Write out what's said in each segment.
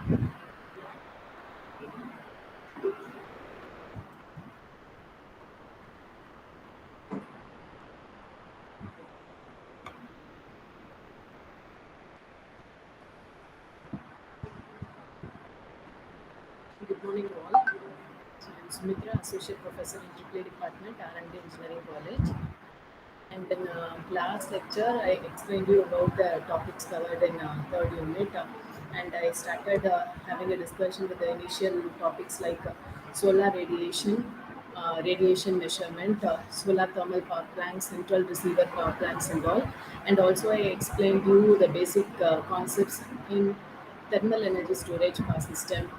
Good morning, all. So I'm Sumitra, Associate Professor in Triple Department, R&D Engineering College. And in last lecture, I explained you about the topics covered in third unit, and I started having a discussion with the initial topics like solar radiation, radiation measurement, solar thermal power plants, central receiver power plants, and all. And also, I explained you the basic concepts in thermal energy storage power system,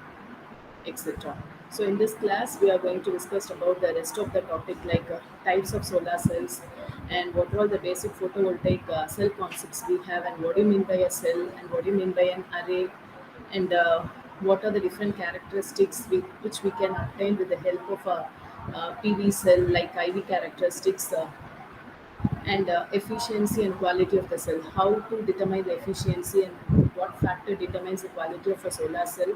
etc. So in this class, we are going to discuss about the rest of the topic like types of solar cells and what are all the basic photovoltaic cell concepts we have, and what do you mean by a cell and what do you mean by an array, and what are the different characteristics which we can obtain with the help of a, PV cell like IV characteristics, and efficiency and quality of the cell. How to determine the efficiency and what factor determines the quality of a solar cell,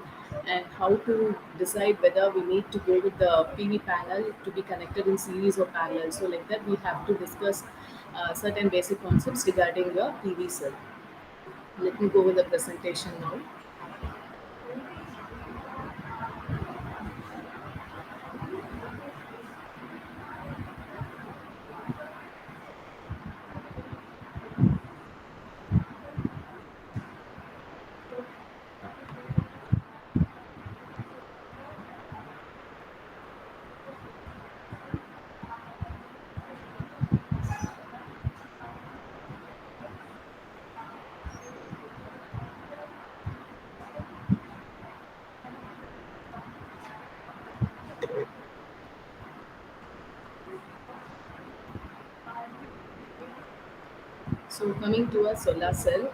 and how to decide whether we need to go with the PV panel to be connected in series or parallel. So, like that, we have to discuss certain basic concepts regarding the PV cell. Let me go with the presentation now. So coming to a solar cell,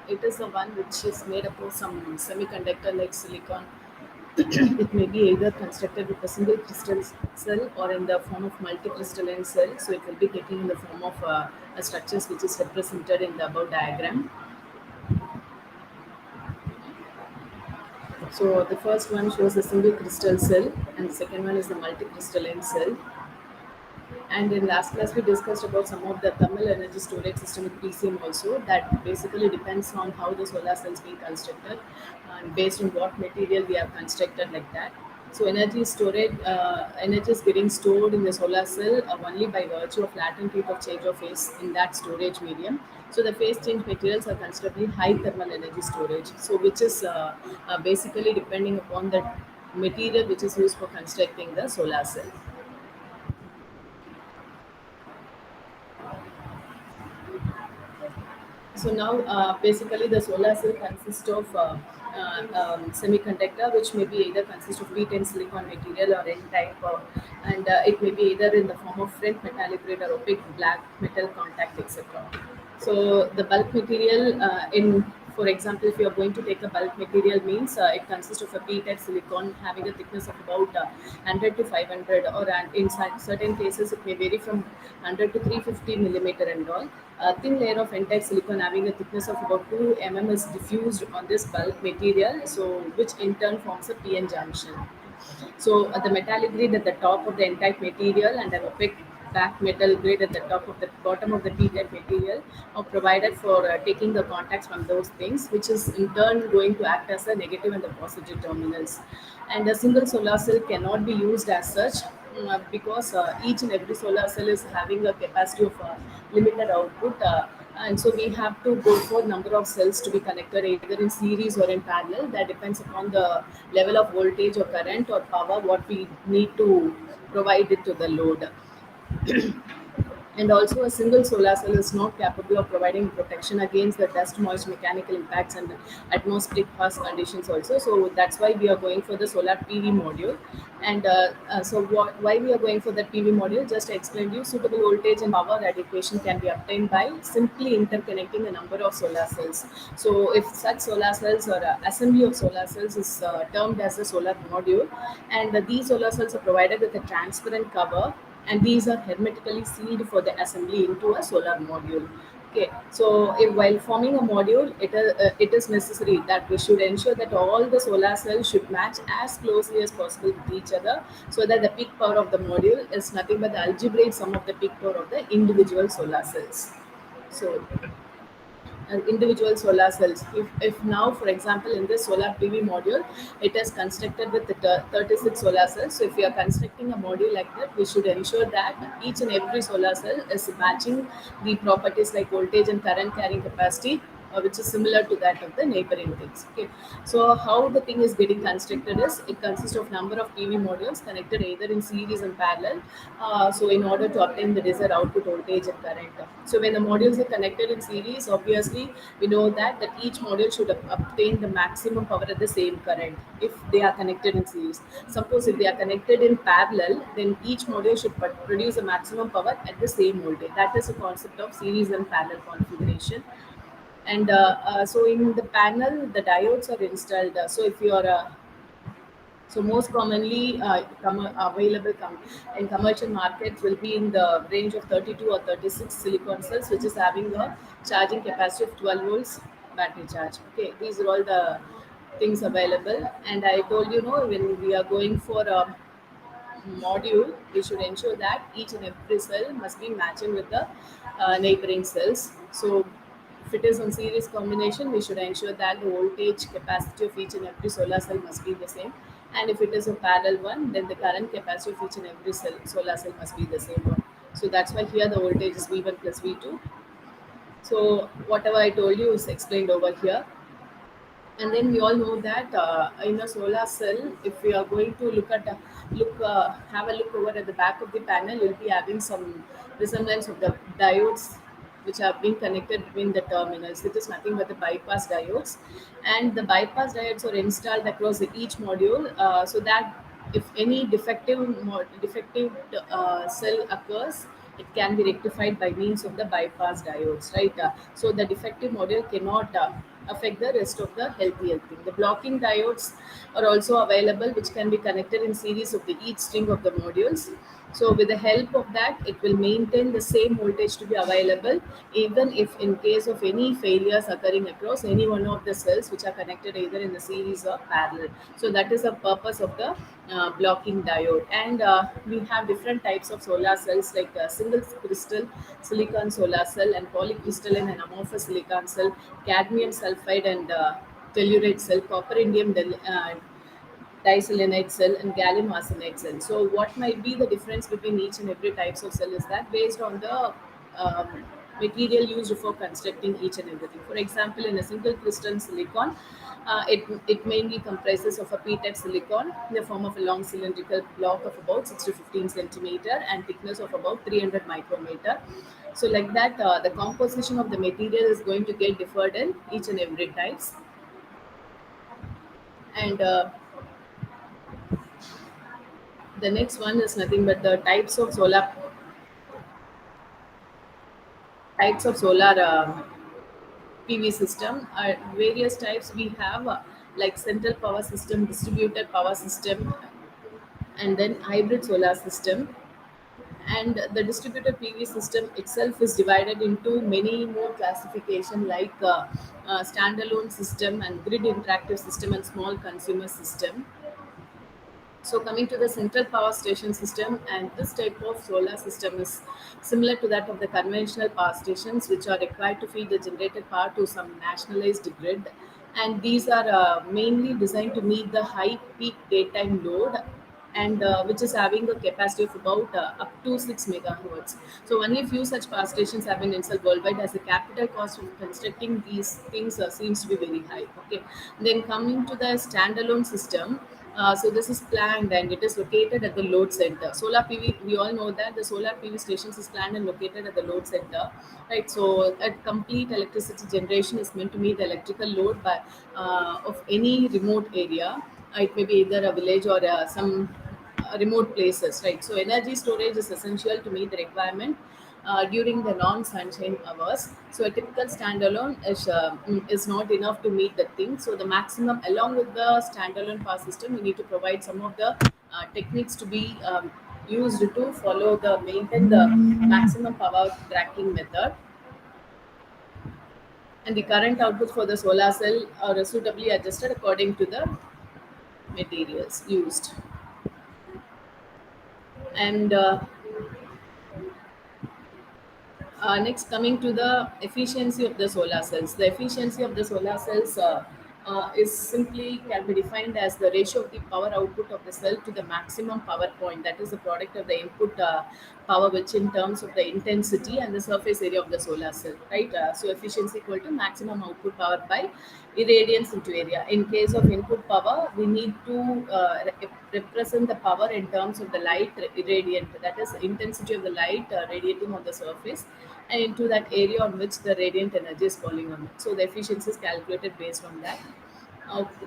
it is the one which is made up of some semiconductor like silicon. It may be either constructed with a single crystal cell or in the form of multi-crystalline cell. So it will be taken in the form of a structures which is represented in the above diagram. So the first one shows a single crystal cell, and the second one is the multi-crystalline cell. And in last class, we discussed about some of the thermal energy storage system with PCM also. That basically depends on how the solar cells being constructed and based on what material we have constructed like that. So energy is getting stored in the solar cell only by virtue of latent heat of change of phase in that storage medium. So the phase change materials are considerably high thermal energy storage. So which is basically depending upon the material which is used for constructing the solar cell. So now, basically, the solar cell consists of semiconductor, which may be either consist of P10 silicon material or N type, and it may be either in the form of flint metallic grade or opaque black metal contact, etc. So the bulk material for example, if you are going to take a bulk material means it consists of a P-type silicon having a thickness of about 100 to 500, or in certain cases it may vary from 100 to 350 millimeter and all. A thin layer of N-type silicon having a thickness of about 2 mm is diffused on this bulk material, so which in turn forms a PN junction. So the metallic grid at the top of the N-type material and an opaque back metal grid at the top of the bottom of the P-type material are provided for taking the contacts from those things, which is in turn going to act as a negative and the positive terminals. And a single solar cell cannot be used as such, because each and every solar cell is having a capacity of limited output. And so we have to go for number of cells to be connected either in series or in parallel. That depends upon the level of voltage or current or power what we need to provide it to the load. And also, a single solar cell is not capable of providing protection against the dust, moist, mechanical impacts, and atmospheric harsh conditions. Also, so that's why we are going for the solar PV module. And why we are going for that PV module? Just to explain you, suitable voltage and power adequation can be obtained by simply interconnecting a number of solar cells. So, if such solar cells or assembly of solar cells is termed as a solar module, and these solar cells are provided with a transparent cover, and these are hermetically sealed for the assembly into a solar module. Okay, so if while forming a module, it is necessary that we should ensure that all the solar cells should match as closely as possible with each other, so that the peak power of the module is nothing but the algebraic sum of the peak power of the individual solar cells. So individual solar cells. If now, for example, in this solar PV module, it is constructed with the 36 solar cells. So if we are constructing a module like that, we should ensure that each and every solar cell is matching the properties like voltage and current carrying capacity, which is similar to that of the neighboring things. Okay, so how the thing is getting constructed is it consists of number of PV modules connected either in series and parallel. So in order to obtain the desired output voltage and current. So when the modules are connected in series, obviously we know that each module should obtain the maximum power at the same current if they are connected in series. Suppose if they are connected in parallel, then each module should produce a maximum power at the same voltage. That is the concept of series and parallel configuration. And so in the panel, the diodes are installed. So if you are so most commonly available in commercial markets will be in the range of 32 or 36 silicon cells, which is having a charging capacity of 12 volts battery charge. Okay, these are all the things available. And I told you, know, when we are going for a module, we should ensure that each and every cell must be matching with the neighboring cells. So if it is on series combination, we should ensure that the voltage capacity of each and every solar cell must be the same. And if it is a parallel one, then the current capacity of each and every solar cell must be the same one. So that's why here the voltage is V1 plus V2. So whatever I told you is explained over here. And then we all know that in a solar cell, if we are going to have a look over at the back of the panel, you'll be having some resemblance of the diodes which are being connected between the terminals. It is nothing but the bypass diodes, and the bypass diodes are installed across each module, so that if any defective cell occurs, it can be rectified by means of the bypass diodes, right? So the defective module cannot affect the rest of the healthy thing. The blocking diodes are also available, which can be connected in series of the each string of the modules. So with the help of that, it will maintain the same voltage to be available, even if in case of any failures occurring across any one of the cells which are connected either in the series or parallel. So that is the purpose of the blocking diode. And we have different types of solar cells like single crystal silicon solar cell and polycrystalline and amorphous silicon cell, cadmium sulfide and telluride cell, copper indium diselenide cell and gallium arsenide cell. So what might be the difference between each and every types of cell is that based on the material used for constructing each and everything. For example, in a single crystal silicon, it mainly comprises of a p-type silicon in the form of a long cylindrical block of about 6 to 15 centimeter and thickness of about 300 micrometer. So like that, the composition of the material is going to get differed in each and every types. And the next one is nothing but the types of solar PV system. Various types we have, like central power system, distributed power system, and then hybrid solar system. And the distributed PV system itself is divided into many more classification like standalone system and grid interactive system and small consumer system. So coming to the central power station system, and this type of solar system is similar to that of the conventional power stations, which are required to feed the generated power to some nationalized grid. And these are mainly designed to meet the high peak daytime load, and which is having a capacity of about up to 6 megahertz. So only few such power stations have been installed worldwide, as the capital cost of constructing these things seems to be very high. Okay, then coming to the standalone system, so this is planned and it is located at the load center. Solar PV, we all know that the solar PV stations is planned and located at the load center, right? So a complete electricity generation is meant to meet the electrical load of any remote area. It may be either a village or some remote places, right? So energy storage is essential to meet the requirement during the non-sunshine hours. So a typical standalone is not enough to meet the thing. So the maximum, along with the standalone power system, we need to provide some of the techniques to be used to follow the maintain the maximum power tracking method. and the current outputs for the solar cell are suitably adjusted according to the materials used. And next, coming to the efficiency of the solar cells. The efficiency of the solar cells is simply can be defined as the ratio of the power output of the cell to the maximum power point. That is the product of the input power, which in terms of the intensity and the surface area of the solar cell, right? So efficiency equal to maximum output power by irradiance into area. In case of input power, we need to represent the power in terms of the light irradiant, that is intensity of the light radiating on the surface and into that area on which the radiant energy is falling on it. So the efficiency is calculated based on that.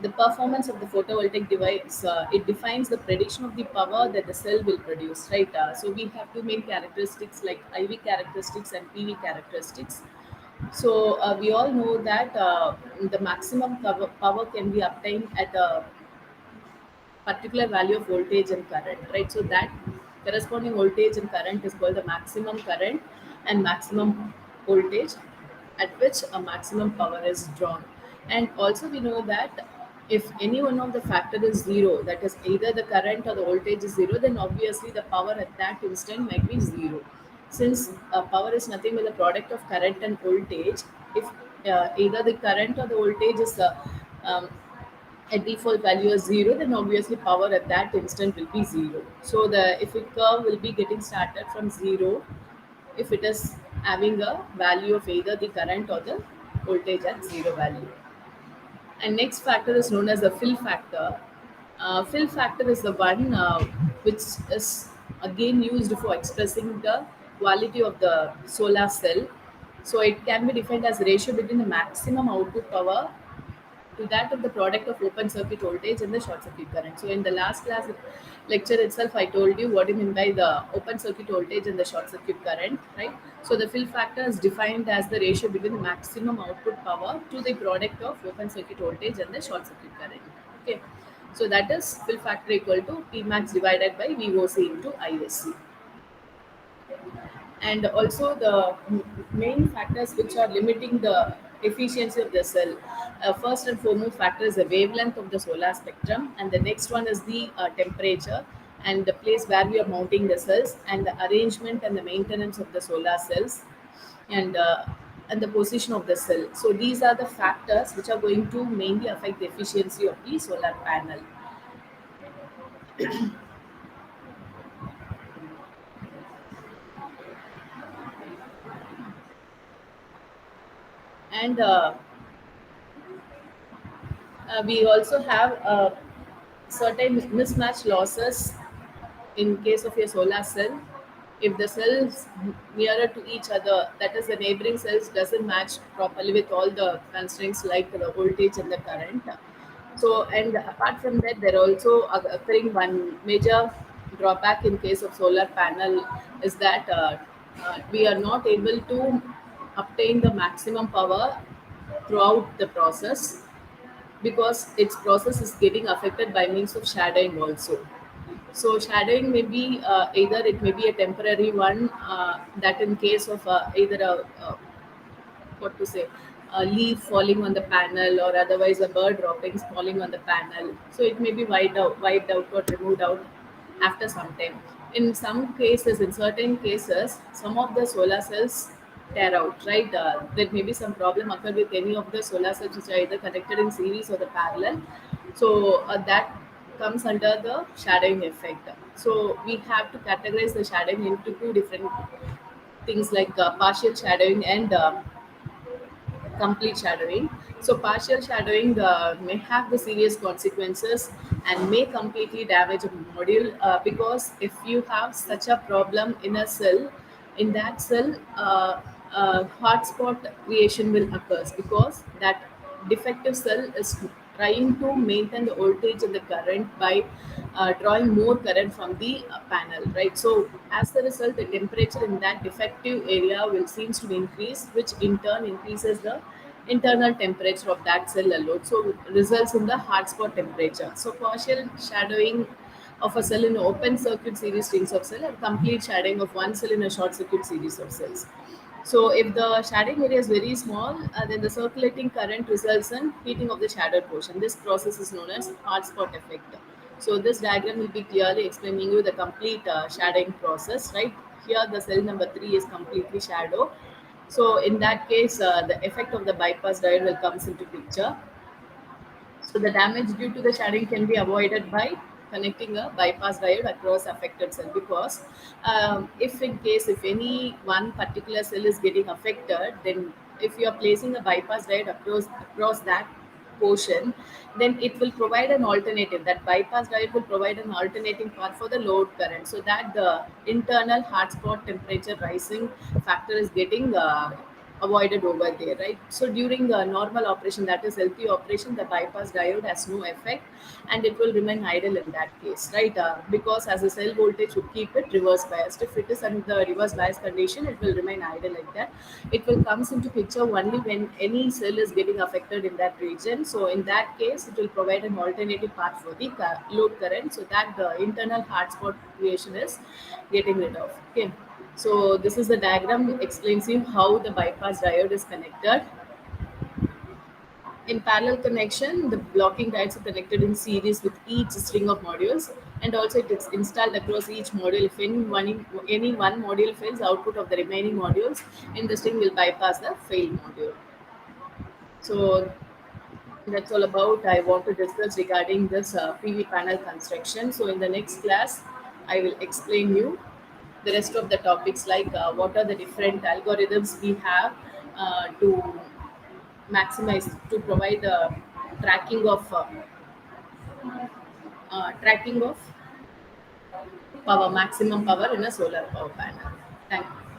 The performance of the photovoltaic device, it defines the prediction of the power that the cell will produce, right? So we have two main characteristics like IV characteristics and PV characteristics. So we all know that the maximum power can be obtained at a particular value of voltage and current, right? So that corresponding voltage and current is called the maximum current and maximum voltage at which a maximum power is drawn. And also we know that if any one of the factor is zero, that is either the current or the voltage is zero, then obviously the power at that instant might be zero. Since power is nothing but the product of current and voltage, if either the current or the voltage is um, a default value is zero, then obviously power at that instant will be zero. So the effect curve will be getting started from zero if it is having a value of either the current or the voltage at zero value. And next factor is known as the fill factor. Fill factor is the one which is again used for expressing the quality of the solar cell. So it can be defined as ratio between the maximum output power to that of the product of open circuit voltage and the short circuit current. So in the last class lecture itself, I told you what I mean by the open circuit voltage and the short circuit current, right? So the fill factor is defined as the ratio between the maximum output power to the product of open circuit voltage and the short circuit current. Okay. So that is fill factor equal to P max divided by VOC into ISC. And also the main factors which are limiting the efficiency of the cell. First and foremost factor is the wavelength of the solar spectrum, and the next one is the temperature and the place where we are mounting the cells, and the arrangement and the maintenance of the solar cells, and and the position of the cell. So these are the factors which are going to mainly affect the efficiency of the solar panel. And we also have certain mismatch losses in case of your solar cell. If the cells nearer to each other, that is the neighboring cells doesn't match properly with all the constraints like the voltage and the current. So, and apart from that, there also occurring one major drawback in case of solar panel is that we are not able to obtain the maximum power throughout the process because its process is getting affected by means of shadowing also. So shadowing may be either it may be a temporary one, that in case of either a what to say, a leaf falling on the panel or otherwise a bird droppings falling on the panel. So it may be wiped out or removed out after some time. In some cases, in certain cases, some of the solar cells tear out, right? There may be some problem occur with any of the solar cells which are either connected in series or the parallel. So that comes under the shadowing effect. So we have to categorize the shadowing into two different things like partial shadowing and complete shadowing. So, partial shadowing may have the serious consequences and may completely damage a module because if you have such a problem in a cell, in that cell, hotspot creation will occur because that defective cell is trying to maintain the voltage and the current by drawing more current from the panel, right? So as a result, the temperature in that defective area will seems to increase, which in turn increases the internal temperature of that cell alone, so results in the hard spot temperature. So partial shadowing of a cell in an open circuit series rings of cell and complete shadowing of one cell in a short circuit series of cells. So if the shading area is very small, then the circulating current results in heating of the shadowed portion. This process is known as hard spot effect. So this diagram will be clearly explaining you the complete shadowing process, right? Here the cell number 3 is completely shadow. So in that case, the effect of the bypass diode will comes into picture. So the damage due to the shading can be avoided by connecting a bypass diode across affected cell, because if in case if any one particular cell is getting affected, then if you are placing a bypass diode across that portion, then it will provide an alternative. That bypass diode will provide an alternating path for the load current, so that the internal hot spot temperature rising factor is getting avoided over there, right? So during the normal operation, that is healthy operation, the bypass diode has no effect and it will remain idle in that case, right? Because as a cell voltage should keep it reverse biased. If it is under the reverse bias condition, it will remain idle like that. It will comes into picture only when any cell is getting affected in that region. So in that case, it will provide an alternative path for the load current, so that the internal hard spot creation is getting rid of. Okay. So this is the diagram explains you how the bypass diode is connected. In parallel connection, the blocking diodes are connected in series with each string of modules, and also it is installed across each module. If any one module fails, output of the remaining modules in the string will bypass the failed module. So that's all about I want to discuss regarding this PV panel construction. So in the next class, I will explain you the rest of the topics, like what are the different algorithms we have to maximize, to provide the tracking of power, maximum power in a solar power panel. Thank you.